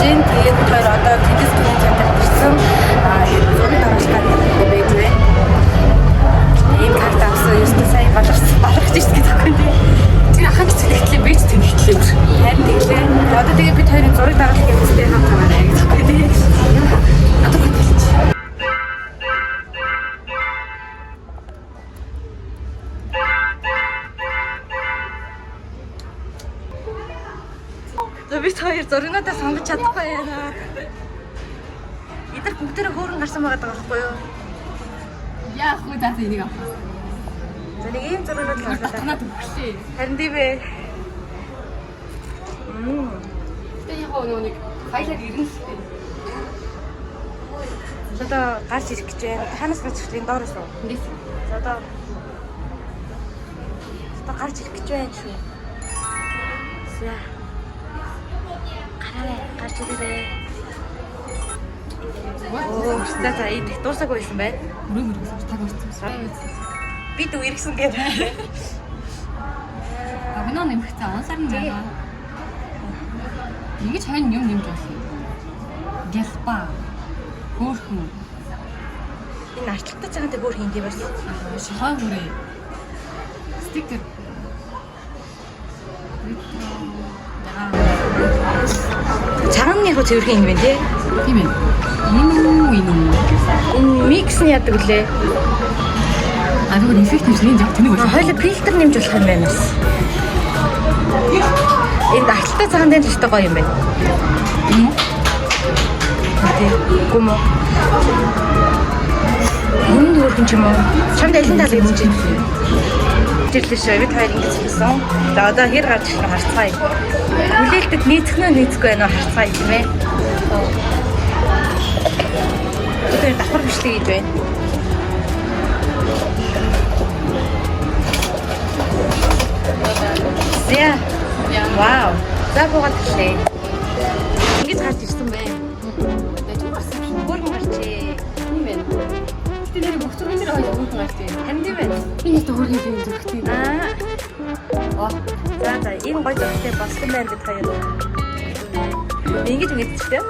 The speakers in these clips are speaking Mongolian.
Жин тэгээд хоёр одоо тэдэс гүн центр ирсэн. Зураг дараалал гэдэг байж байна. Ийм карт авсан ёстой сайн баларч ирсэн гэдэг юм тийм. Тэр ахад тэнэгтлээ бэж тэнэгтлээ. Харин тэглээ. Одоо тэгээд бид хоёрын зураг дараалал гэж үстэй хамтаараа гэж байна тийм. Одоо хэлчих. Бид хоёр зургуудаа сонгож чадахгүй яана. Эдгээр бүгдээрээ хөөрөн гарсан байгаа байхгүй юу? Яах вэ даа энийг авах. За нэг ийм зургууд л авах. Танаа төгсөө. Харин тийм ээ. Тэ яхаа нэг хайлаг ирнэ л дээ. Одоо гарч ирэх гэж байна. Ханаас гарч ирэх вэ? Доороос уу? Эндээс. За одоо гарч ирэх гэж байна шүү. За. Гарч ирээ. Оо, за идэх дуусаагүй байсан бай. Мөрөг таг урцсан. Бид үргэлжсэн гэдэг. Агнаа нэмэгцээ онсаар нь байгаа. Ингэж хань юм нэмж болох юм. Гэлпа. Хөөхөн. Энэ арчлагтай цагаантай бүр хин тийм бас. Шахаа хүрээ. Стикер. Цагааны хөө цэвэрхэн юм байна тий. Тийм ээ. Энэ микс нь яадаг үлээ. А нөгөө эффект нэмсэн яг тэнэг байна. Хоёул фильтр нэмж болох юм байна бас. Энэ арчлагтай цагаан дээр ч гоё юм байна. Гүм үү? Энэ дөрвөн ч юм уу? Чамд алин талыг юм чи? Тэрлэш бид хоёр ингэж хэлсэн. За одоо хэр гарч ирэх нь харцгаая. Хүлээлтэд нийцэхгүй байна уу харцгаая юм ээ. Тэр давхар бичлэг хийж байна. Зя. Вау. За буугаад ирлээ. Ингэж гарч ирсэн бэ. Энэ их төгөргийн юм зүрхтэй. За энэ гоё зургтай болсон байна бид хоёр. Ингэж мэдчихтэй.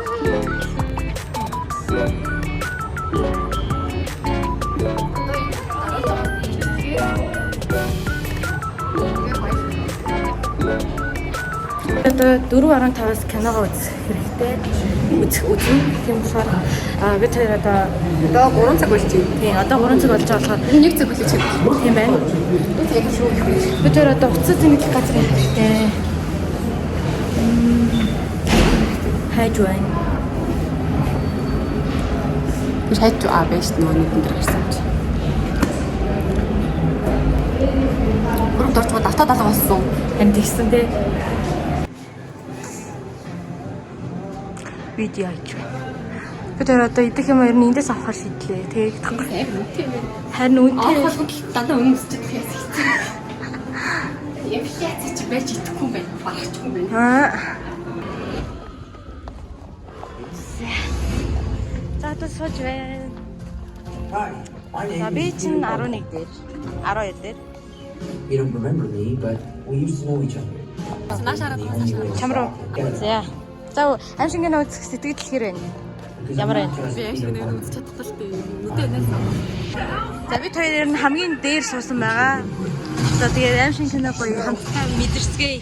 Одоо 4.5-аас киногоо үзэх хэрэгтэй. Үзэн. Тийм болохоор бид хоёр одоо 3 цаг болж байна. тийм одоо 3 цаг болж байгаа болохоор 1 цаг хүлээж байна. тийм байна. Яг шүү. Бид хоёр одоо уцаа зэмлэх газар хэрэгтэй. Хайж байна. Тэр хайж байж нөгөө нэг энэ гарсан. Гүрэн дорч давтаа далга болсон. Энд тэгсэн тий. Видео хийж байна. Бид хоёр одоо идэх юм ер нь эндээс авахар шийдлээ. Тэгээд харин үнтэй дандаа өмнөсчихэд яасан хэцүү. Юм яац чи байж идэхгүй юм байна. Багчгүй юм байна. За одоо сууж байна. My Би name is чинь 11 дээр. 12 дээр. You don't remember me, but we used to know each other. Наашаараа Чамруу. За. За аимшингийн үзэх сэтгэл хэр байна? Ямар байна? би яшиг нэр үзэж чадахгүй л дээ. Нүдэ нээсэн. За бид хоёр ер нь хамгийн дээр суусан байгаа. Одоо тэгээд аимшиг кино гоё хамтдаа мэдэрцгээе.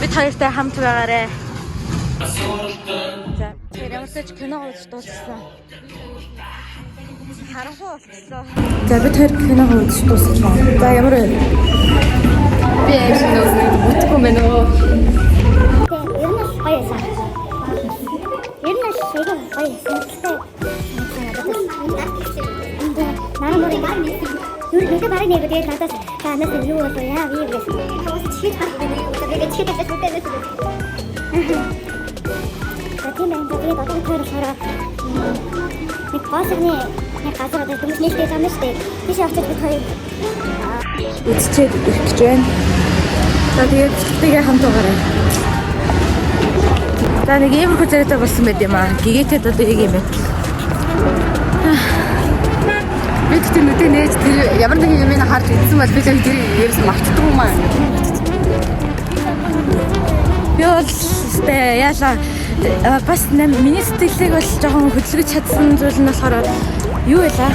Бид хоёртай хамт байгаарэ. За тэгээд ямар ч кино үзэж дууссан. Харанхуй болчихлоо. За бид хоёр кино үзэж дууссан. За ямар байна? Би яшиг нөөсний бүтггүй мэн үү. Ер нь баясаа. Ер нь шийдэн баясаа. Наран морин гар нэг. Нүрэ бараг нэг дээр надаас танаас юу болоо яа вий гэж. Тоос чит хатдаг. Тэгээд чит хатдаг үтээс. Тэгээд одоо тэр хараа. Нэг баасны нэг газар одоо хүмүүс нээлттэй замна штэ. Тийш очиж бид хоёр Үзчихэд ирэх гэж байна. За тэгээд бичлэгээ хамт байгаарай. За нэг иймэрхүү зэрэгтэй болсон байт юм аа. Гэгээтэд одоо яг юм байна. Би тэр нүдэ нээж тэр ямар нэгэн юмыг харж үзсэн бол би л тэр ерөөсөө мартдаг юм аа. Би бол яалаа бас миний сэтгэлийг бол жоохон хөдөлгөж чадсан зүйл нь болохоор юу байлаа?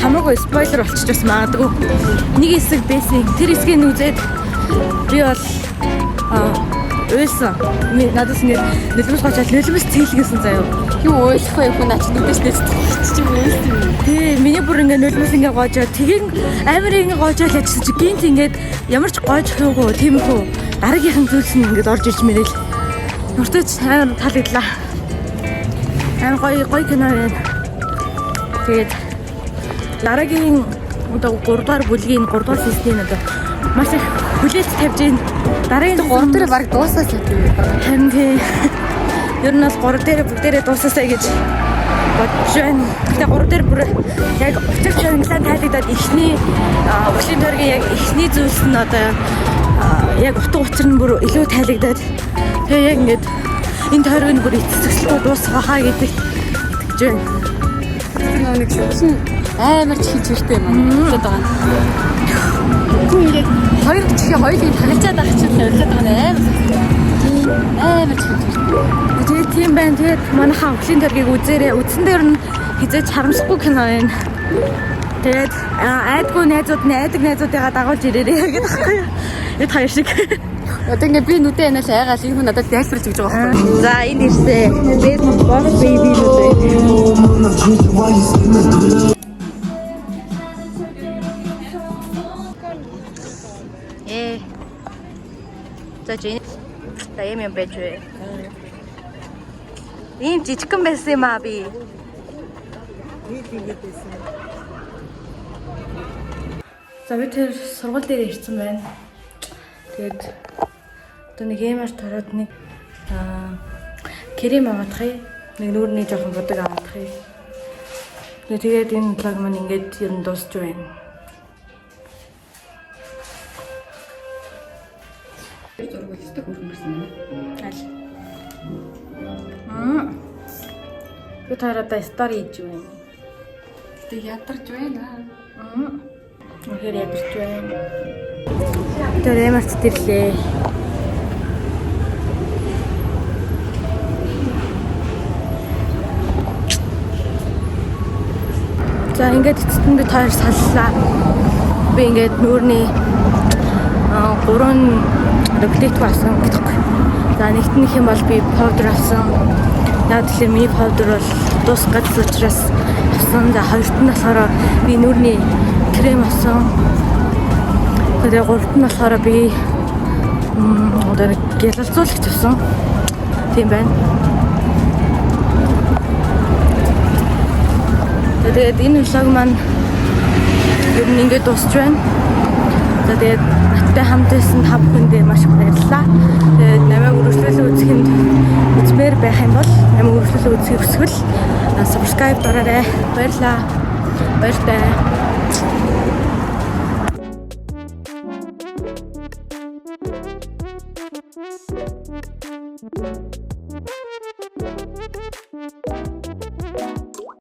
Хамаагүй спойлер болчих бас магадгүй. Нэг хэсэг байсан. Тэр хэсгийг үзээд би бол ойлсон. Надаас нөлөөс гочоод нөлөөс цэглэсэн заяа. Юу ойлгохгүй юм наач нүдээс нэцчих чи ойлсон юм. Тий, миний бүр ингээ нөлөөс ингээ гожоод тэгээд амар ингээ гожоод яжсан чи гинт ингээд ямар ч гож хөөгүй тиймэрхүү дараагийнхан зүйлс нь ингээд орж ирж мэрэл. Нүртэж амар таалагдлаа. Амар гоё кино байна. Тэгээд дараагийн одоо 3 дугаар бүлгийн 3 дугаар си즌 одоо маш их хүлээлт тавьж ийн. Дараагийн 3 дээр баг дуусаад юм. харин тий. Ер нь бол 3 дээр бүгдээрээ дуусаасаа гэж бодож байна. Тэгээ 3 дээр бүр яг өчигч англиан тайлагдаад эхний өглөөний төргийн яг эхний зүйлс нь одоо яг утга учир нь бүр илүү тайлагдаад тэгээ яг ингээд энэ тойрог нь бүр эцэцгэлгүй дуусгахаа гэдэг итгэж байна. Тэр нэг шин амар чихэж иртэй юм аа. Болоод байгаа. Хүн ингээд хоёр чихээ хоёулыг тагалцаад байгаа чинь болоод байгаа нэ амар чихэж иртэй. Тэгээд тийм байна. Тэгээд манайхаа өглөөний төргийг үзээрэй. Үзсэн дээр нь хизээч харамсахгүй кино байна. Тэгээд айдгүй найзууд нь айдаг найзуудыгаа дагуулж ирээрэй гэдэг байхгүй юу? Эд хоёр шиг. Одоо ингээд би нүдээ анаас айгаал энэ хүн надад тайлбарлаж өгч байгаа байхгүй юу? За энэ ирсэн. Best boss baby нүдээ. За жин. За юм байж вэ. Ийм жижигхэн байсан юм аа би. За би тэр сургууль дээр ирсэн байна. Тэгээд одоо нэг эмэр тараад нэг крем аваадахыг, нэг нүүрний жоохон бодог аваадахыг. Тэгээд энэ влог маань ингээд ер нь дуусч байна. Зургуулдаг хөрөнгөсөн юм. Аль. Би тараад стори хийж байна. Тэг ядарч байна. Үнэхээр ядарч байна. Тэр эмэрт тэрлээ. За ингээд эцэстэн би таар саллаа. Би ингээд нүүрний 3 репликт басан гэдэггүй. За нэгт нэг юм бол би powder авсан. Яг тэгэхээр миний powder бол дуусгаад учраас авсан. За хоёрт нь болохоор би нүүрний крем авсан. Тэгээд гуравт нь болохоор би одоо гялалзуулагч авсан. Тийм байна. Тэгээд энэ влог маань ер нь ингээд дуусч байна. За тэгээд надтай хамт байсан та бүхэндээ маш их баярлалаа. Тэгээд намайг үргэлжлүүлэн үзэхэд үзмээр байх юм бол намайг үргэлжлүүлэн үзэхийг хүсвэл subscribe дараарай. Баярлалаа. Баяртай.